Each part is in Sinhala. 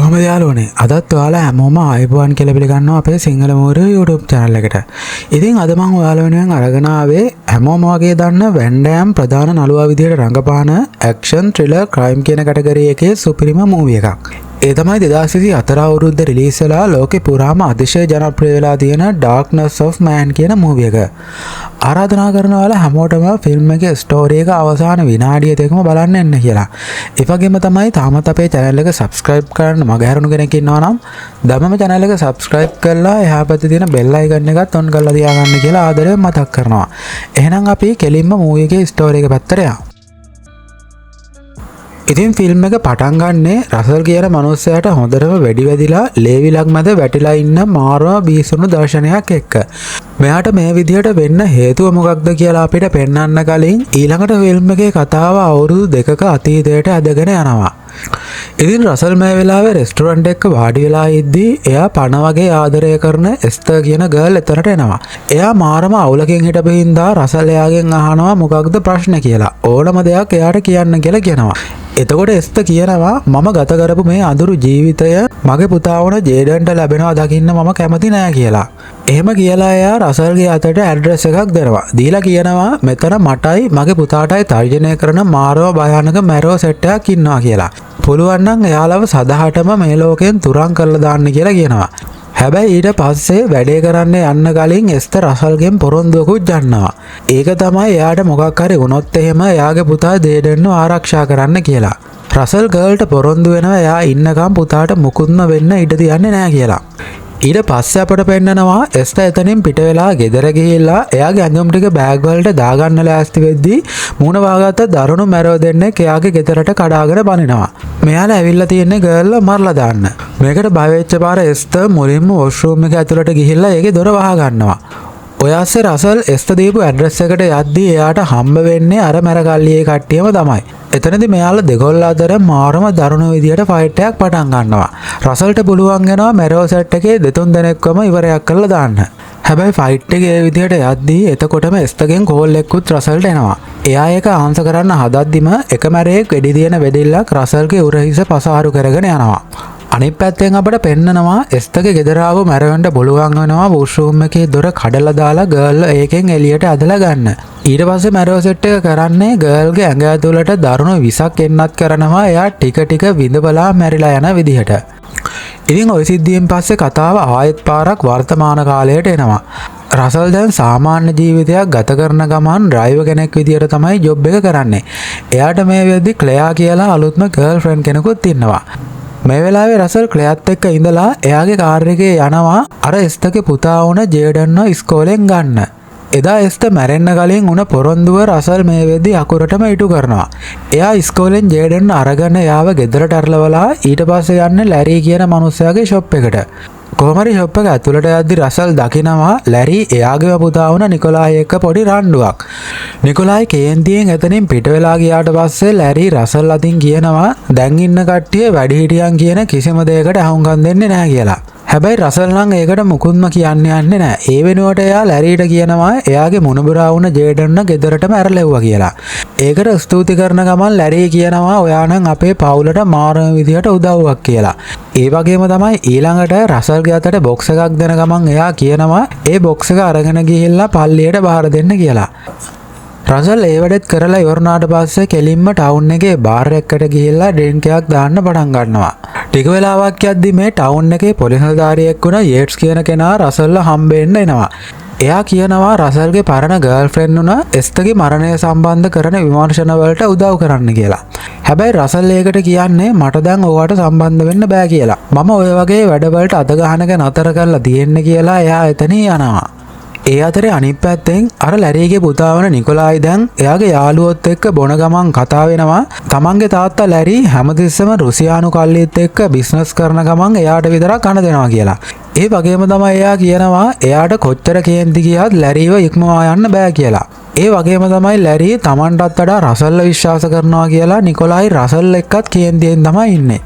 කොහොමද යාළුවනේ අදත් ඔයාලා හැමෝම ආයුබෝවන් කියලා පිළිගන්නවා අපේ සිංහල මෝර YouTube channel එකට. ඉතින් අද මම ඔයාලා වෙනුවෙන් අරගෙන ආවේ හැමෝම වගේ දන්න Van Damme ප්‍රධාන නළුවා විදියට රඟපාන action thriller crime කියන කැටගරි එකේ සුපිරිම මූවි එකක්. ඒ තමයි 2024 අවුරුද්ද රිලීස් වෙලා ලෝකේ පුරාම අතිශය ජනප්‍රිය වෙලා තියෙන Darkness of Man කියන මූවි එක. ආරාධනා කරනවා ඔයාලා හැමෝටම ෆිල්ම් එකේ ස්ටෝරි එක අවසාන විනාඩිය දෙකම බලන්න එන්න කියලා. ඒ වගේම තමයි තාමත් අපේ channel එක subscribe කරන්න මග හැරුණු කෙනෙක් ඉන්නවා නම් දැන්ම channel එක subscribe කරලා එහා පැත්තේ තියෙන bell icon එකත් on කරලා තියාගන්න කියලා ආදරයෙන් මතක් කරනවා. එහෙනම් අපි කෙලින්ම මූවි එකේ ස්ටෝරි එක පැත්තට යමු. ඉතින් ෆිල්ම් එක පටන් ගන්නේ රසල් කියන මනුස්සයාට හොඳටම වෙඩි වැදිලා ලේවිලක් මැද වැටිලා ඉන්න මාරව බීසුණු දර්ශනයක් එක්ක. මෙයාට මේ විදිහට වෙන්න හේතුව මොකක්ද කියලා අපිට පෙන්වන්න කලින් ඊළඟට ෆිල්ම් එකේ කතාව අවුරුදු දෙකක අතීතයට ඇදගෙන යනවා. ඉතින් රසල් මේ වෙලාවේ රෙස්ටුරන්ට් එකක වාඩි වෙලා ඉද්දී එයා පණ වගේ ආදරය කරන එස්තර් කියන ගර්ල් එතනට එනවා. එයා මාරම අවුලකින් හිටපු හින්දා රසල් එයාගෙන් අහනවා මොකක්ද ප්‍රශ්නේ කියලා. ඕනම දෙයක් එයාට කියන්න කියලා කියනවා. එතකොට එස්තර් කියනවා මම ගත කරපු මේ අඳුරු ජීවිතය මගේ පුතා වුණ ජේඩන්ට ලැබෙනවා දකින්න මම කැමති නෑ කියලා. එහෙම කියලා එයා රසල්ගේ අතට ඇඩ්‍රස් එකක් දෙනවා. දීලා කියනවා මෙතන මටයි මගේ පුතාටයි තර්ජනය කරන මාරව භයානක මැරෝ සෙට් එකක් ඉන්නවා කියලා. පුළුවන් නම් එයාලව සදහටම මේ ලෝකයෙන් තුරන් කරලා දාන්න කියලා කියනවා. හැබැයි ඊට පස්සේ වැඩේ කරන්න යන්න කලින් එස්තර් රසල්ගෙන් පොරොන්දුවකුත් ගන්නවා. ඒක තමයි එයාට මොකක් හරි වුණොත් එහෙම එයාගේ පුතා ජේඩන්ව ආරක්ෂා කරන්න කියලා. රසල් ගර්ල්ට පොරොන්දු වෙනවා එයා ඉන්නකම් පුතාට මුකුත්ම වෙන්න ඉඩ තියන්නේ නැහැ කියලා. ඊට පස්සේ අපට පෙන්නනවා එස්තර් එතනින් පිට වෙලා ගෙදර ගිහිල්ලා එයාගේ ඇඳුම් ටික බෑග් වලට දාගන්න ලෑස්ති වෙද්දී මූණ වහගත්ත දරුණු මැරව දෙන්නෙක් එයාගේ ගෙදරට කඩාගෙන බනිනවා. මෙයාලා ඇවිල්ලා තියෙන්නේ ගර්ල්ව මරලා දාන්න. මේකට බය වෙච්ච පාර එස්තර් මුලින්ම වොෂ්රූම් එක ඇතුළට ගිහිල්ලා ඒකේ දොර වහ ගන්නවා. ඔය ASCII රසල් එස්තර් දීපු ඇඩ්‍රස් එකට යද්දී එයාට හම්බ වෙන්නේ අර මැරගල්ලියේ කට්ටියම තමයි. එතනදී මෙයාලා දෙගොල්ල අතර මාරම දරුණු විදියට ෆයිට් එකක් පටන් ගන්නවා. රසල්ට පුළුවන් වෙනවා මැරෝ සෙට් එකේ දෙතුන් දෙනෙක්වම ඉවරයක් කරලා දාන්න. හැබැයි ෆයිට් එකේ ඒ විදියට යද්දී එතකොටම එස්තර්ගෙන් කෝල් එකකුත් රසල්ට එනවා. එයා ඒක ආන්සර් කරන්න හදද්දිම එක මැරේක් වෙඩි දින වෙඩිල්ලක් රසල්ගේ උරහිස පසාරු කරගෙන යනවා. අනිත් පැත්තෙන් අපිට පෙන්නනවා එස්තර්ගේ ගෙදර ආව මැරවන්න බලුවන් වෙනවා වොෂ්රූම් එකේ දොර කඩලා දාලා ගර්ල් ඒකෙන් එළියට ඇදලා ගන්න. ඊට පස්සේ මැරෝ සෙට් එක කරන්නේ ගර්ල්ගේ ඇඟ ඇතුළට දරුණු විසක් එන්නත් කරනවා එයා ටික ටික විඳබලා මැරිලා යන විදිහට. ඉතින් ওই සිද්ධියෙන් පස්සේ කතාව ආයෙත් පාරක් වර්තමාන කාලයට එනවා. රසල් දැන් සාමාන්‍ය ජීවිතයක් ගත කරන ගමන් ඩ්‍රයිවර් කෙනෙක් විදියට තමයි ජොබ් එක කරන්නේ. එයාට මේ වෙද්දි ක්ලෙයා කියලා අලුත්ම ගර්ල් ෆ්‍රෙන්ඩ් කෙනෙකුත් ඉන්නවා. මේ වෙලාවේ රසල් ක්ලෙයාත් එක්ක ඉඳලා එයාගේ කාර් එකේ යනවා අර එස්තර්ගේ පුතා වුණ ජේඩන්ව ඉස්කෝලෙන් ගන්න. එදා එස්තර් මැරෙන්න කලින් උන පොරොන්දුව රසල් මේ වෙද්දි අකුරටම ඉටු කරනවා. එයා ඉස්කෝලෙන් ජේඩන් අරගෙන එයාව ගෙදරට අරලවලා ඊට පස්සේ යන්නේ ලැරි කියන මනුස්සයාගේ ෂොප් එකට. කොහොම හරි ෂොප් එක ඇතුළට යද්දි රසල් දකිනවා ලැරි එයාගේ පුතා වුණ නිකොලායි එක්ක පොඩි රණ්ඩුවක්. නිකොලායි කේන්තියෙන් එතනින් පිට වෙලා ගියාට පස්සේ ලැරි රසල් අතින් කියනවා දැන් ඉන්න කට්ටිය වැඩිහිටියන් කියන කිසිම දෙයකට අහුම්කම් දෙන්නේ නැහැ කියලා. හැබැයි රසල් නම් ඒකට මුකුත්ම කියන්න යන්නේ නැහැ. ඒ වෙනුවට එයා ලැරිට කියනවා එයාගේ මුණුබුරා වුණ ජේඩන්ව ගෙදරටම ඇරලෙව්වා කියලා. ඒකට ස්තුති කරන ගමන් ලැරි කියනවා ඔයා නම් අපේ පවුලට මාරම විදියට උදව්වක් කියලා. ඒ වගේම තමයි ඊළඟට රසල්ගේ අතට බොක්ස් එකක් දෙන ගමන් එයා කියනවා ඒ බොක්ස් එක අරගෙන ගිහිල්ලා පල්ලියට බාර දෙන්න කියලා. රසල් ඒ වැඩත් කරලා ඉවරනාට පස්සේ කෙලින්ම ටවුන් එකේ බාර් එකකට ගිහිල්ලා ඩ්‍රින්ක් එකක් දාන්න පටන් ගන්නවා. ටික වෙලාවක් යද්දි මේ ටවුන් එකේ පොලිස් නිලධාරියෙක් වුණ යේට්ස් කියන කෙනා රසල්ව හම්බෙන්න එනවා. එයා කියනවා රසල්ගේ පරණ ගර්ල් ෆ්‍රෙන්ඩ් වුණ එස්තර්ගේ මරණය සම්බන්ධ කරන විමර්ශන වලට උදව් කරන්න කියලා. හැබැයි රසල් ඒකට කියන්නේ මට දැන් ඕවට සම්බන්ධ වෙන්න බෑ කියලා. මම ඔය වගේ වැඩවලට අත ගහන එක නතර කරලා තියෙන්න කියලා එයා එතනින් යනවා. ඒ අතරේ අනිත් පැත්තෙන් අර ලැරිගේ පුතා වන නිකොලායි දැන් එයාගේ යාළුවොත් එක්ක බොන ගමන් කතා වෙනවා තමන්ගේ තාත්තා ලැරි හැමතිස්සෙම රුසියානු කල්ලිත් එක්ක බිස්නස් කරන ගමන් එයාට විතරක් කන දෙනවා කියලා. ඒ වගේම තමයි එයා කියනවා එයාට කොච්චර කේන්ති ගියත් ලැරිව ඉක්මවා යන්න බෑ කියලා. ඒ වගේම තමයි ලැරි තමන්ටත් වඩා රසල්ව විශ්වාස කරනවා කියලා නිකොලායි රසල් එක්කත් කේන්තියෙන් තමයි ඉන්නේ.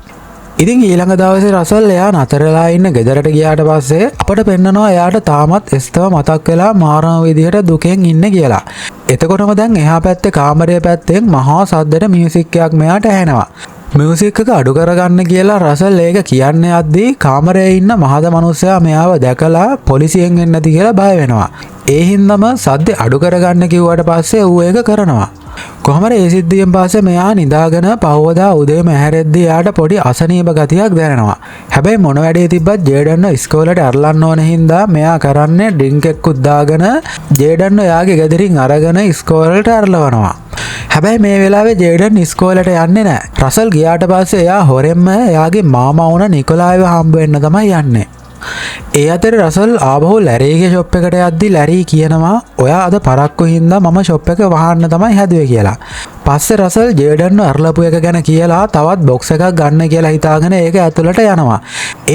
ඉතින් ඊළඟ දවසේ රසල් එයා නතරලා ඉන්න ගෙදරට ගියාට පස්සේ අපට පෙන්නනවා එයාට තාමත් එස්තර්ව මතක් වෙලා මාරම විදියට දුකෙන් ඉන්නේ කියලා. එතකොටම දැන් එහා පැත්තේ කාමරයේ පැත්තෙන් මහා සද්දට මියුසික් එකක් මෙයාට ඇහෙනවා. මියුසික් එක අඩු කරගන්න කියලා රසල් ඒක කියන්නේ යද්දී කාමරයේ ඉන්න මහද මනුස්සයා මෙයාව දැකලා පොලිසියෙන් එන්නේ නැති කියලා බය වෙනවා. ඒ හින්දාම සද්ද අඩු කරගන්න කිව්වට පස්සේ ඌ ඒක කරනවා. කොහමද ඒ සිද්ධියෙන් පස්සේ මෙයා නිදාගෙන පහවදා උදේම ඇහැරෙද්දී යාට පොඩි අසනීප ගතියක් දැනෙනවා. හැබැයි මොන වැඩේ තිබ්බත් ජේඩන්ව ඉස්කෝලේට අරලන්න ඕන හින්දා මෙයා කරන්නේ ඩ්‍රින්ක් එකකුත් දාගෙන ජේඩන්ව යාගේ ගෙදරින් අරගෙන ඉස්කෝලේට අරලවනවා. හැබැයි මේ වෙලාවේ ජේඩන් ඉස්කෝලේට යන්නේ නැහැ. රසල් ගියාට පස්සේ එයා හොරෙන්ම එයාගේ මාමා වුණ නිකොලායිව හම්බ වෙන්න තමයි යන්නේ. ඒ අතර රසල් ආපහු ලැරීගේ ෂොප් එකට යද්දි ලැරී කියනවා ඔයා අද පරක්කු හින්දා මම ෂොප් එක වහන්න තමයි හැදුවේ කියලා. පස්සේ රසල් ජේඩන්ව අරලපු එක ගැන කියලා තවත් බොක්ස් එකක් ගන්න කියලා හිතාගෙන ඒක ඇතුළට යනවා.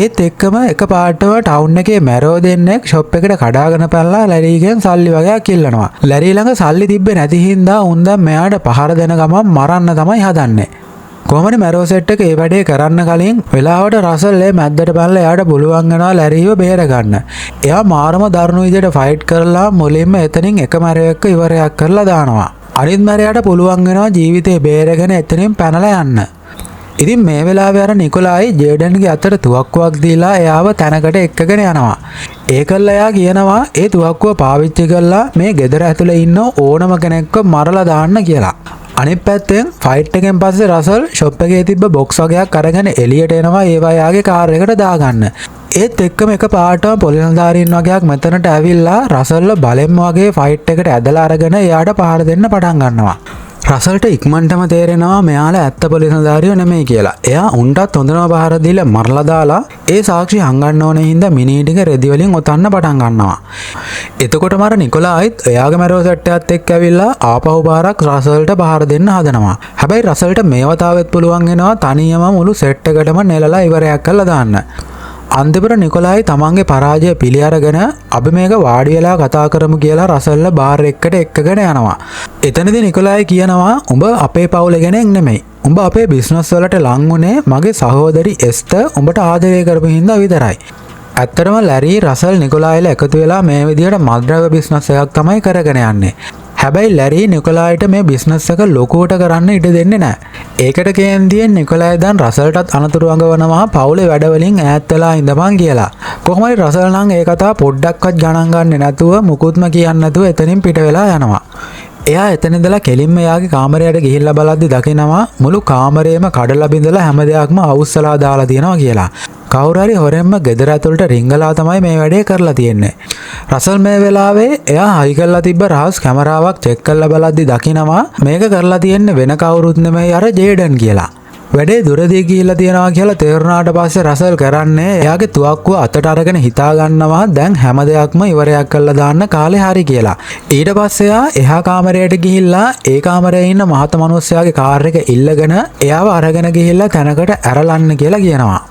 ඒත් එක්කම එකපාරටම ටවුන් එකේ මැරෝ දෙන්නෙක් ෂොප් එකට කඩාගෙන පැනලා ලැරීගෙන් සල්ලි වගේක් ඉල්ලනවා. ලැරී ළඟ සල්ලි තිබ්බේ නැති හින්දා උන් දැන් මෙයාට පහර දෙන ගමන් මරන්න තමයි හදන්නේ. කොහමද මැරෝ සෙට් එක ඒ වැඩේ කරන්න කලින් වෙලාවට රසල් ඒ මැද්දට පැනලා එයාට පුළුවන් වෙනවා ලැරීව බේර ගන්න. එයා මාරම දරුණු විදිහට ෆයිට් කරලා මුලින්ම එතනින් එක මැරයක ඉවරයක් කරලා දානවා. අනිත් මැරයාට පුළුවන් වෙනවා ජීවිතේ බේරගෙන එතනින් පැනලා යන්න. ඉතින් මේ වෙලාවේ අර නිකොලායි ජේඩන්ගේ අතට තුවක්කුවක් දීලා එයාව තැනකට එක්කගෙන යනවා. ඒකල්ලා එයා කියනවා ඒ තුවක්කුව පාවිච්චි කරලා මේ ගෙදර ඇතුලේ ඉන්න ඕනම කෙනෙක්ව මරලා දාන්න කියලා. අනිත් පැත්තෙන් ෆයිට් එකෙන් පස්සේ රසල් ෂොප් එකේ තිබ්බ බොක්ස් වගේක් අරගෙන එළියට එනවා ඒවා යාගේ කාර් එකට දාගන්න. ඒත් එක්කම එක පාටම පොලිස් නිලධාරීන් වගේක් මෙතනට ඇවිල්ලා රසල්ව බලෙන්ම වගේ ෆයිට් එකට ඇදලා අරගෙන එයාට පහර දෙන්න පටන් ගන්නවා. රසල්ට ඉක්මනටම තේරෙනවා මෙයාලා ඇත්ත පොලිස් නිලධාරියෝ නෙමෙයි කියලා. එයා උන්ටත් හොඳම පහර දීලා මරලා දාලා ඒ සාක්ෂි හංගන්න ඕනේ හින්දා මිනී ටික රෙදි වලින් ඔතන්න පටන් ගන්නවා. එතකොටම අර නිකොලායිත් එයාගේ මැරෝ සෙට් එකත් එක්ක ඇවිල්ලා ආපහු පාරක් රසල්ට පහර දෙන්න හදනවා. හැබැයි රසල්ට මේ වතාවෙත් පුළුවන් වෙනවා තනියම මුළු සෙට් එකටම නෙලලා ඉවරයක් කරලා දාන්න. අන්තිමට නිකොලායි තමන්ගේ පරාජය පිළි අරගෙන අපි මේක වාඩි වෙලා කතා කරමු කියලා රසල්ව බාර් එකට එක්කගෙන යනවා. එතනදී නිකොලායි කියනවා උඹ අපේ පවුලේ කෙනෙක් නෙමෙයි. උඹ අපේ බිස්නස් වලට ලං වුණේ මගේ සහෝදරි එස්තර් උඹට ආදරය කරපු හින්දා විතරයි. ඇත්තටම ලැරී රසල් නිකොලායිලා එකතු වෙලා මේ විදිහට මත්ද්‍රව්‍ය බිස්නස් එකක් තමයි කරගෙන යන්නේ. හැබැයි ලැරී නිකොලායිට මේ බිස්නස් එක ලොකුවට කරන්න ඉඩ දෙන්නේ නැහැ. ඒකට කේන්දියෙන් නිකොලායි දැන් රසල්ටත් අනතුරු අඟවනවා පවුලේ වැඩවලින් ඈත් වෙලා ඉඳපන් කියලා. කොහොමද රසල් නම් ඒ කතාව පොඩ්ඩක්වත් ගණන් ගන්නේ නැතුව මුකුත්ම කියන්නේ නැතුව එතනින් පිට වෙලා යනවා. එයා එතන ඉඳලා කෙලින්ම එයාගේ කාමරයට ගිහිල්ලා බලද්දි දකිනවා මුළු කාමරේම කඩලා බිඳලා හැම දෙයක්ම අවුස්සලා දාලා තියෙනවා කියලා. කවුරු හරි හොරෙන්ම ගෙදර ඇතුළට රිංගලා තමයි මේ වැඩේ කරලා තියෙන්නේ. රසල් මේ වෙලාවේ එයා හයි කරලා තිබ්බ රහස් කැමරාවක් චෙක් කරලා බලද්දි දකිනවා මේක කරලා තියෙන්නේ වෙන කවුරුත් නෙමෙයි අර ජේඩන් කියලා. වැඩේ දුරදී ගිහිල්ලා තියනවා කියලා තේරුණාට පස්සේ රසල් කරන්නේ එයාගේ තුවක්කුව අතට අරගෙන හිතා ගන්නවා දැන් හැම දෙයක්ම ඉවරයක් කරලා දාන්න කාලේ හරි කියලා. ඊට පස්සේ එහා කාමරයට ගිහිල්ලා ඒ කාමරයේ ඉන්න මහත මිනිස්සයාගේ කාර් එක ඉල්ලගෙන එයාව අරගෙන ගිහිල්ලා තැනකට ඇරලන්න කියලා කියනවා.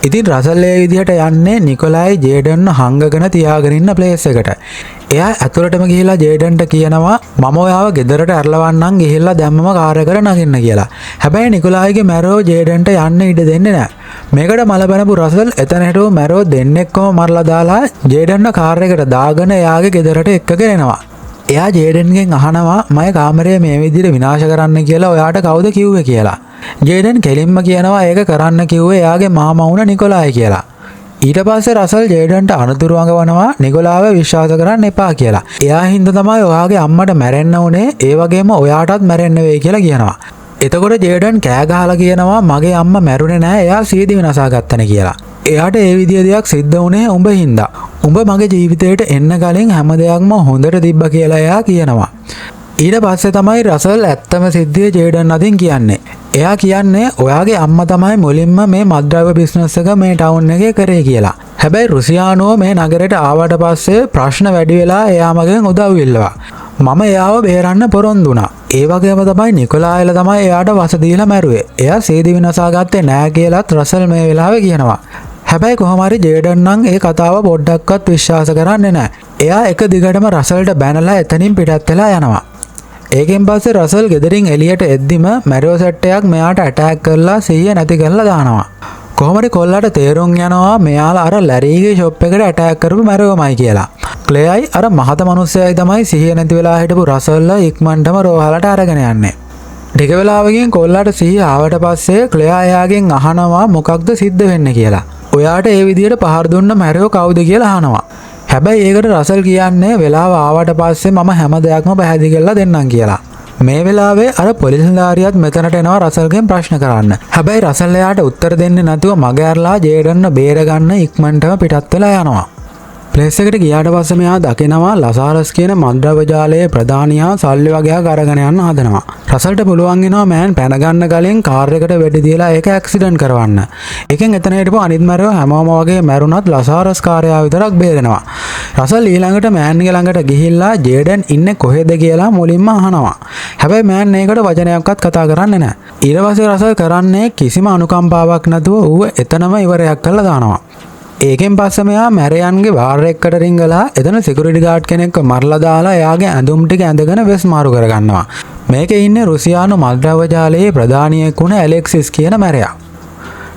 ඉතින් රසල් ඒ විදිහට යන්නේ නිකොලායි ජේඩන්ව හංගගෙන තියාගෙන ඉන්න ප්ලේස් එකට. එයා ඇතුළටම ගිහිල්ලා ජේඩන්ට කියනවා මම ඔයාව ගෙදරට ඇරලවන්නම් ගිහිල්ලා දැම්මම කාර් එකට නගින්න කියලා. හැබැයි නිකොලායිගේ මැරෝ ජේඩන්ට යන්න ඉඩ දෙන්නේ නැහැ. මේකට මල බැනපු රසල් එතන හිටව මැරෝ දෙන්නෙක්වම මරලා දාලා ජේඩන්ව කාර් එකට දාගෙන එයාගේ ගෙදරට එක්කගෙන එනවා. එයා ජේඩන්ගෙන් අහනවා මම කාමරය මේ විදිහට විනාශ කරන්න කියලා ඔයාට කවුද කිව්වේ කියලා. ජේඩන් කෙලින්ම කියනවා ඒක කරන්න කිව්වේ එයාගේ මාමා වුණ නිකොලායි කියලා. ඊට පස්සේ රසල් ජේඩන්ට අනතුරු අඟවනවා නිකොලාව විශ්වාස කරන්න එපා කියලා. එයා හින්දා තමයි ඔයාගේ අම්මට මැරෙන්න උනේ ඒ වගේම ඔයාටත් මැරෙන්න වෙයි කියලා කියනවා. එතකොට ජේඩන් කෑ ගහලා කියනවා මගේ අම්මා මැරුණේ නැහැ එයා සීදි විනාසා ගත්තනේ කියලා. එයාට ඒ විදිය දෙයක් සිද්ධ වුණේ උඹ හින්දා. උඹ මගේ ජීවිතේට එන්න කලින් හැම දෙයක්ම හොඳට තිබ්බ කියලා එයා කියනවා. ඊට පස්සේ තමයි රසල් ඇත්තම සිද්ධිය ජේඩන් අතින් කියන්නේ. එයා කියන්නේ ඔයාගේ අම්මා තමයි මුලින්ම මේ මත්ද්‍රව්‍ය බිස්නස් එක මේ ටවුන් එකේ කරේ කියලා. හැබැයි රුසියානුව මේ නගරයට ආවට පස්සේ ප්‍රශ්න වැඩි වෙලා එයා මගෙන් උදව් ඉල්ලුවා. මම එයාව බේරන්න පොරොන්දු වුණා. ඒ වගේම තමයි නිකොලායිලා තමයි එයාට වස දීලා මැරුවේ. එයා සීදි විනාසා ගත්තේ නෑ කියලාත් රසල් මේ වෙලාවේ කියනවා. හැබැයි කොහොම හරි ජේඩන් නම් ඒ කතාව පොඩ්ඩක්වත් විශ්වාස කරන්නේ නැහැ. එයා එක දිගටම රසල්ට බැනලා එතනින් පිටත් වෙලා යනවා. ඒකෙන් පස්සේ රසල් ගෙදරින් එළියට එද්දිම මැරෝ සෙට් එකක් මෙයාට ඇටැක් කරලා සිහිය නැති කරලා දානවා. කොහොමද කොල්ලට තේරුම් යනවා මෙයාලා අර ලැරීගේ ෂොප් එකට ඇටැක් කරපු මැරෝමයි කියලා. ක්ලේයි අර මහත මිනිස්සයයි තමයි සිහිය නැති වෙලා හිටපු රසල්ලා ඉක්මනටම රෝහලට අරගෙන යන්නේ. ටික වෙලාවකින් කොල්ලාට සිහිය ආවට පස්සේ ක්ලෙයා එයාගෙන් අහනවා මොකක්ද සිද්ධ වෙන්නේ කියලා. ඔයාට ඒ විදිහට පහර දුන්න මැරයෝ කවුද කියලා අහනවා. හැබැයි ඒකට රසල් කියන්නේ වෙලාව ආවට පස්සේ මම හැම දෙයක්ම පැහැදිලි කරලා දෙන්නම් කියලා. මේ වෙලාවේ අර පොලිස් නිලධාරියාත් මෙතනට එනවා රසල්ගෙන් ප්‍රශ්න කරන්න. හැබැයි රසල් එයාට උත්තර දෙන්නේ නැතුව මග ඇරලා ජේඩන්ව බේර ගන්න ඉක්මනටම පිටත් වෙලා යනවා. ප්ලේස් එකට ගියාට පස්සේ මෙයා දකිනවා ලසාරස් කියන මද්ද්‍රව්‍ය ජාලයේ ප්‍රධානියා සල්ලි වගේක් අරගෙන යන්න හදනවා. රසල්ට පුළුවන් වෙනවා මෑන් පැන ගන්න කලින් කාර් එකට වෙඩි දීලා ඒක ඇක්සිඩන්ට් කරවන්න. ඒකෙන් එතන හිටපු අනිත් මැරයෝ හැමෝම වගේ මැරුණත් ලසාරස් කාර්යයා විතරක් බේරෙනවා. රසල් ඊළඟට මෑන්ගේ ළඟට ගිහිල්ලා ජේඩන් ඉන්නේ කොහෙද කියලා මුලින්ම අහනවා. හැබැයි මෑන් ඒකට වචනයක්වත් කතා කරන්නේ නැහැ. ඊට පස්සේ රසල් කරන්නේ කිසිම අනුකම්පාවක් නැතුව ඌව එතනම ඉවරයක් කරලා දානවා. ඒකෙන් පස්සේ මෙයා මැරයන්ගේ බාර් එකකට රිංගලා එතන සිකියුරිටි ගාඩ් කෙනෙක්ව මරලා දාලා එයාගේ ඇඳුම් ටික ඇඳගෙන වෙස් මාරු කරගන්නවා. මේකේ ඉන්නේ රුසියානු මද්ද්‍රව්‍ය ජාලයේ ප්‍රධානියෙක් වුණ ඇලෙක්සිස් කියන මැරයා.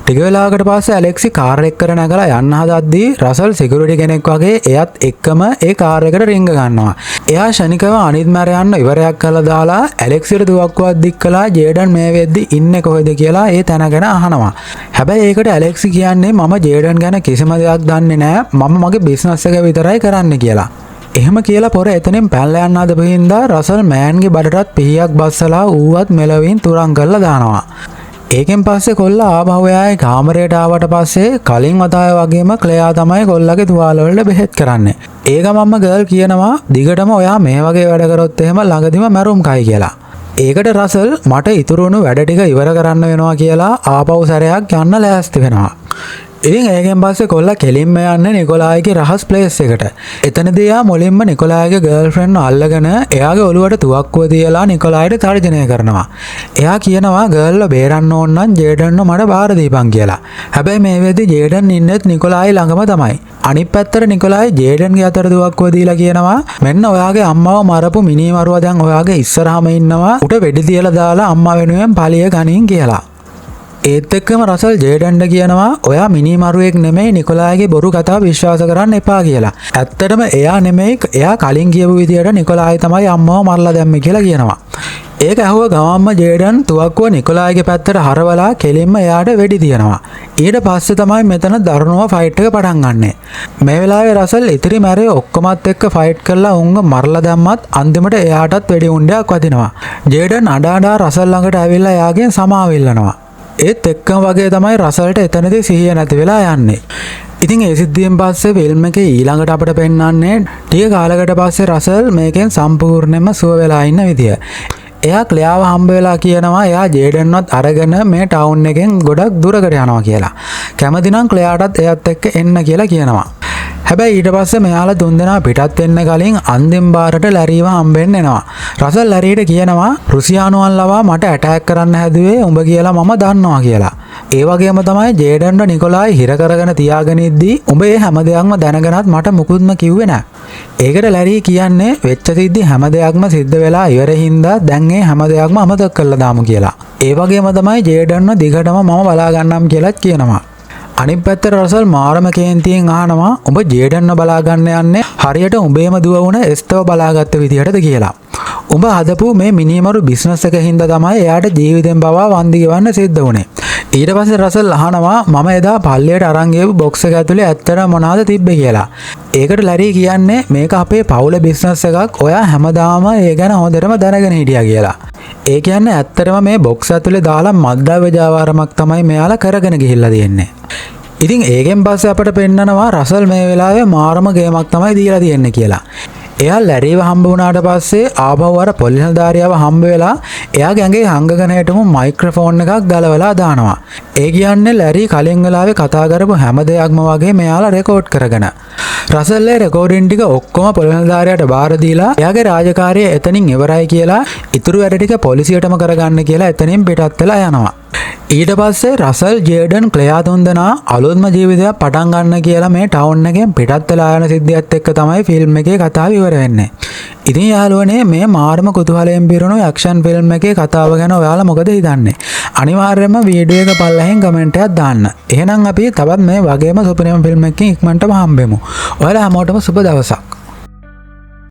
ටික වෙලාවකට පස්සේ ඇලෙක්සි කාර් එකකට නැගලා යන්න හදද්දී රසල් සිකියුරිටි කෙනෙක් වගේ එයත් එක්කම ඒ කාර් එකට රිංග ගන්නවා. එයා ශනිකව අනිත් මැරයන්ව ඉවරයක් කරලා දාලා ඇලෙක්සිට දුවක්කුවක් දික් කළා ජේඩන් මේ වෙද්දි ඉන්නේ කොහෙද කියලා ඒ තැන ගැන අහනවා. හැබැයි ඒකට ඇලෙක්සි කියන්නේ මම ජේඩන් ගැන කිසිම දෙයක් දන්නේ නැහැ. මම මගේ බිස්නස් එක විතරයි කරන්නේ කියලා. එහෙම කියලා පොර එතනින් පැනලා යන්න හදපු හින්දා රසල් මෑන්ගේ බඩටත් පිහියක් බස්සලා ඌවත් මෙලවින් තුරන් කරලා දානවා. ඒකෙන් පස්සේ කොල්ලා ආපහු එයාගේ කාමරයට ආවට පස්සේ කලින් වතාවේ වගේම ක්ලෙයා තමයි කොල්ලගේ තුවාල වලට බෙහෙත් කරන්නේ. ඒ ගමම්ම ගර්ල් කියනවා දිගටම ඔයා මේ වගේ වැඩ කරොත් එහෙම ළඟදිම මැරුම් කයි කියලා. ඒකට රසල් මට ඉතුරු වුණු වැඩ ටික ඉවර කරන්න වෙනවා කියලා ආපහු සැරයක් යන්න ලෑස්ති වෙනවා. ඉතින් ඒකෙන් පස්සේ කොල්ලා කෙලින්ම යන්නේ නිකොලායිගේ රහස් ප්ලේස් එකට. එතනදී එයා මුලින්ම නිකොලායිගේ ගර්ල්ෆ්‍රෙන්ඩ්ව අල්ලගෙන එයාගේ ඔළුවට තුවක්කුව තියලා නිකොලායිට තර්ජනය කරනවා. එයා කියනවා ගර්ල්ව බේරන්න ඕන නම් ජේඩන්ව මට බාර දීපන් කියලා. හැබැයි මේ වෙද්දි ජේඩන් ඉන්නෙත් නිකොලායි ළඟම තමයි. අනිත් පැත්තට නිකොලායි ජේඩන්ගේ අතට තුවක්කුව දීලා කියනවා මෙන්න ඔයාගේ අම්මව මරපු මිනිමරුවා දැන් ඔයාගේ ඉස්සරහම ඉන්නවා. උට වෙඩි තියලා දාලා අම්මා වෙනුවෙන් පලිය ගනින් කියලා. ඒත් එක්කම රසල් ජේඩන්ට කියනවා ඔයා මිනිමරුවෙක් නෙමෙයි නිකොලායිගේ බොරු කතාව විශ්වාස කරන්න එපා කියලා. ඇත්තටම එයා නෙමෙයි එයා කලින් කියපු විදියට නිකොලායි තමයි අම්මව මරලා දැම්මේ කියලා කියනවා. ඒක ඇහුව ගමම්ම ජේඩන් තුවක්කුව නිකොලායිගේ පැත්තට හරවලා කෙලින්ම එයාට වෙඩි තියනවා. ඊට පස්සේ තමයි මෙතන දරුණුව ෆයිට් එක පටන් ගන්නෙ. මේ වෙලාවේ රසල් ඉතිරි මැරේ ඔක්කොමත් එක්ක ෆයිට් කරලා උන්ව මරලා දැම්මත් අන්තිමට එයාටත් වෙඩි උණ්ඩයක් වදිනවා. ජේඩන් අඬ රසල් ළඟට ඇවිල්ලා එයාගෙන් සමාව ඉල්ලනවා. ඒත් එක්කම වගේ තමයි රසල්ට එතනදී සිහිය නැති වෙලා යන්නේ. ඉතින් ඒ සිද්ධියෙන් පස්සේ ෆිල්ම් එකේ ඊළඟට අපිට පෙන්වන්නේ ටික කාලයකට පස්සේ රසල් මේකෙන් සම්පූර්ණයෙන්ම සුව වෙලා ඉන්න විදිය. එයා ක්ලෙයාව හම්බ වෙලා කියනවා එයා ජේඩන්වත් අරගෙන මේ ටවුන් එකෙන් ගොඩක් දුරකට යනවා කියලා. කැමති නම් ක්ලෙයාටත් එයත් එක්ක එන්න කියලා කියනවා. හැබැයි ඊට පස්සේ මෙයාලා තුන්දෙනා පිටත් වෙන්න කලින් අන්තිම බාරට ලැරීව හම්බෙන්න එනවා. රසල් ලැරීට කියනවා රුසියානුවන් ලවා මට ඇටැක් කරන්න හැදුවේ උඹ කියලා මම දන්නවා කියලා. ඒ වගේම තමයි ජේඩන්ට නිකොලායි හිර කරගෙන තියාගෙන ඉද්දී උඹ මේ හැම දෙයක්ම දැනගෙනත් මට මුකුත්ම කිව්වේ නැහැ. ඒකට ලැරී කියන්නේ වෙච්ච සිද්ධි හැම දෙයක්ම සිද්ධ වෙලා ඉවර හින්දා දැන් මේ හැම දෙයක්ම අමතක කරලා දාමු කියලා. ඒ වගේම තමයි ජේඩන්ව දිගටම මම බලා ගන්නම් කියලාත් කියනවා. අනිත් පැත්තට රසල් මාරම කේන්තියෙන් අහනවා උඹ ජේඩන්ව බලා ගන්න යන්නේ හරියට උඹේම දුව වුණ එස්තව බලාගත්ත විදිහටද කියලා. උඹ හදපු මේ මිනිමරු බිස්නස් එක හින්දා තමයි එයාට ජීවිතෙන් පවා වන්දි ගෙවන්න සිද්ධ වුනේ. ඊට පස්සේ රසල් අහනවා මම එදා පල්ලියට අරන් ගියපු බොක්ස් එක ඇතුලේ ඇත්තට මොනවද තිබ්බේ කියලා. ඒකට ලැරී කියන්නේ මේක අපේ පවුලේ බිස්නස් එකක් ඔයා හැමදාම ඒ ගැන හොඳටම දැනගෙන හිටියා කියලා. ඒ කියන්නේ ඇත්තටම මේ බොක්ස් ඇතුලේ දාලා මද්ද්‍රව්‍ය ජාවාරමක් තමයි මෙයාලා කරගෙන ගිහිල්ලා තියෙන්නේ. ඉතින් ඒකෙන් පස්සේ අපට පෙන්නනවා රසල් මේ වෙලාවේ මාරම ගේමක් තමයි දීලා තියෙන්නේ කියලා. එයා ලැරීව හම්බ වුණාට පස්සේ ආපහු අර පොලිස් නිලධාරියව හම්බ වෙලා එයාගේ ඇඟේ හංගගෙන හිටමු මයික්‍රොෆෝන් එකක් ගලවලා දානවා. ඒ කියන්නේ ලැරී කලින් වෙලාවේ කතා කරපු හැම දෙයක්ම වගේ මෙයාලා රෙකෝඩ් කරගෙන. රසල් ඒ රෙකෝඩින් ටික ඔක්කොම පොලිස් නිලධාරියට බාර දීලා එයාගේ රාජකාරිය එතනින් ඉවරයි කියලා ඉතුරු වැඩ ටික පොලිසියටම කරගන්න කියලා එතනින් පිටත් වෙලා යනවා. ඊට පස්සේ රසල් ජේඩන් ක්ලෙයා තුන්දෙනා අලුත්ම ජීවිතයක් පටන් ගන්න කියලා මේ ටවුන් එකෙන් පිටත් වෙලා යන සිද්ධියත් එක්ක තමයි ෆිල්ම් එකේ කතාව ඉවර වෙන්නේ. ඉතින් යාළුවනේ මේ මාරම කුතුහලයෙන් පිරුණු ඇක්ෂන් ෆිල්ම් එකේ කතාව ගැන ඔයාලා මොකද හිතන්නේ? අනිවාර්යයෙන්ම වීඩියෝ එක පල්ලෙහින් කමෙන්ට් එකක් දාන්න. එහෙනම් අපි තවත් මේ වගේම සුපිරිම ෆිල්ම් එකකින් ඉක්මනටම හම්බෙමු. ඔයාලා හැමෝටම සුබ දවසක්.